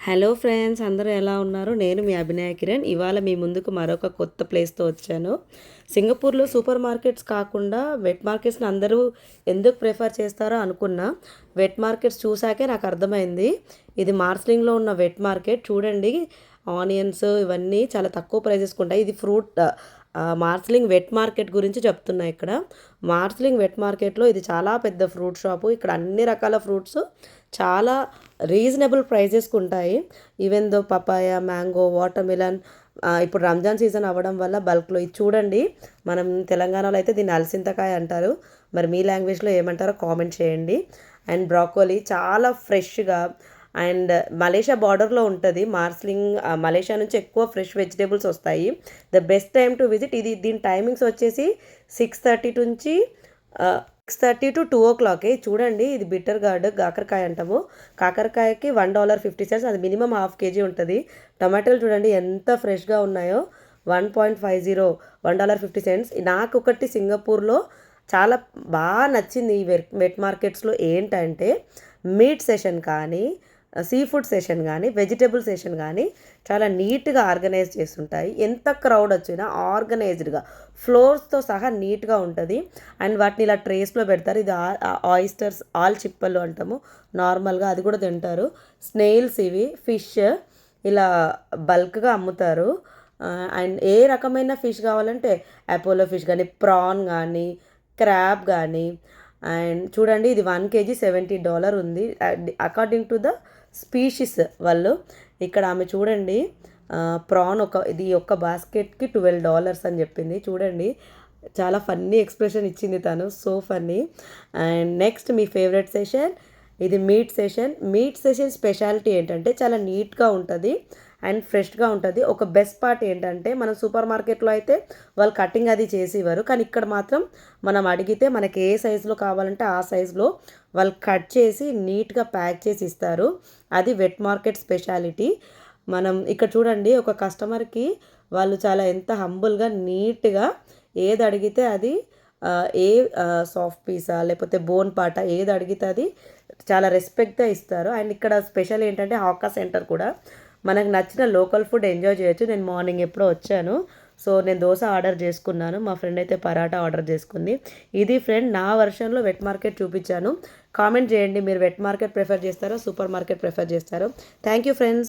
Hello friends, అందరూ ఎలా ఉన్నారు? నేను మీ అభినయ కిరణ్. ఇవాళ మీ ముందుకు మరొక కొత్త ప్లేస్తో వచ్చాను. సింగపూర్లో సూపర్ మార్కెట్స్ కాకుండా వెట్ మార్కెట్స్ని అందరూ ఎందుకు ప్రిఫర్ చేస్తారో అనుకున్నా. వెట్ మార్కెట్స్ చూసాకే నాకు అర్థమైంది. ఇది మార్స్లింగ్లో ఉన్న వెట్ మార్కెట్. చూడండి, ఆనియన్స్ ఇవన్నీ చాలా తక్కువ ప్రైజెస్కి ఉంటాయి. ఇది మార్స్లింగ్ వెట్ మార్కెట్ గురించి చెప్తున్నా. ఇక్కడ మార్స్లింగ్ వెట్ మార్కెట్లో ఇది చాలా పెద్ద ఫ్రూట్ షాపు. ఇక్కడ అన్ని రకాల ఫ్రూట్స్ చాలా రీజనబుల్ ప్రైజెస్కి ఉంటాయి. Even though papaya, mango, watermelon. ఇప్పుడు రంజాన్ సీజన్ అవ్వడం వల్ల బల్క్లో ఇది చూడండి. మనం తెలంగాణలో అయితే దీన్ని అలసింతకాయ అంటారు. మరి మీ లాంగ్వేజ్లో ఏమంటారో కామెంట్ చేయండి. అండ్ బ్రాకోలీ చాలా ఫ్రెష్గా, అండ్ మలేషియా బార్డర్లో ఉంటుంది మార్స్లింగ్. మలేషియా నుంచి ఎక్కువ ఫ్రెష్ వెజిటేబుల్స్ వస్తాయి. The best time to visit ఇది. దీని టైమింగ్స్ వచ్చేసి 6:30 నుంచి 6:30 to 2 o'clock. చూడండి, ఇది బిట్టర్ గార్డ్ కాకరకాయ అంటాము. కాకరకాయకి $1.50. అది మినిమం హాఫ్ కేజీ ఉంటుంది. టమాటాలు చూడండి ఎంత ఫ్రెష్గా ఉన్నాయో. 1.50, $1.50. నాకు ఒకటి సింగపూర్లో చాలా బాగా నచ్చింది ఈ వెట్ మార్కెట్స్లో ఏంటంటే, మీట్ సెషన్ కానీ, సీ ఫుడ్ సెషన్ కానీ, వెజిటేబుల్ సెషన్ కానీ చాలా నీట్గా ఆర్గనైజ్ చేస్తుంటాయి. ఎంత క్రౌడ్ వచ్చినా ఆర్గనైజ్డ్గా ఫ్లోర్స్తో సహా నీట్గా ఉంటుంది. అండ్ వాటిని ఇలా ట్రేస్లో పెడతారు. ఇది ఆయిస్టర్స్, ఆల్ చిప్పలు అంటాము నార్మల్గా, అది కూడా తింటారు. స్నేల్స్, ఇవి ఫిష్ ఇలా బల్క్గా అమ్ముతారు. అండ్ ఏ రకమైన ఫిష్ కావాలంటే అపోలో ఫిష్ కానీ, ప్రాన్ కానీ, క్రాబ్ కానీ. అండ్ చూడండి, ఇది 1 kg $70 ఉంది అకార్డింగ్ టు ద స్పీషీస్ వాళ్ళు. ఇక్కడ ఆమె చూడండి, ప్రాన్ ఇది ఒక్క బాస్కెట్కి $12 అని చెప్పింది. చూడండి, చాలా ఫన్నీ ఎక్స్ప్రెషన్ ఇచ్చింది తను. So funny. అండ్ నెక్స్ట్ మీ ఫేవరెట్ సెషన్, ఇది meat session. Meat session speciality ఏంటంటే చాలా నీట్గా ఉంటుంది అండ్ ఫ్రెష్గా ఉంటుంది. ఒక బెస్ట్ పార్ట్ ఏంటంటే, మనం సూపర్ మార్కెట్లో అయితే వాళ్ళు కటింగ్ అది చేసి ఇవ్వరు, కానీ ఇక్కడ మాత్రం మనం అడిగితే మనకి ఏ సైజులో కావాలంటే ఆ సైజులో వాళ్ళు కట్ చేసి నీట్గా ప్యాక్ చేసి ఇస్తారు. అది వెట్ మార్కెట్ స్పెషాలిటీ. మనం ఇక్కడ చూడండి, ఒక కస్టమర్కి వాళ్ళు చాలా ఎంత హంబుల్గా నీట్గా ఏది అడిగితే అది, ఏ సాఫ్ట్ పీసా లేకపోతే బోన్ పాట ఏది అడిగితే అది చాలా రెస్పెక్ట్గా ఇస్తారు. అండ్ ఇక్కడ స్పెషల్ ఏంటంటే హాకా సెంటర్ కూడా. మనకు నచ్చిన లోకల్ ఫుడ్ ఎంజాయ్ చేయొచ్చు. నేను మార్నింగ్ ఎప్పుడో వచ్చాను, సో నేను దోశ ఆర్డర్ చేసుకున్నాను. మా ఫ్రెండ్ అయితే పరాటా ఆర్డర్ చేసుకుంది. ఇది ఫ్రెండ్ నా వర్షన్లో వెట్ మార్కెట్ చూపించాను. కామెంట్ చేయండి, మీరు వెట్ మార్కెట్ ప్రిఫర్ చేస్తారో సూపర్ మార్కెట్ ప్రిఫర్ చేస్తారో. Thank you friends.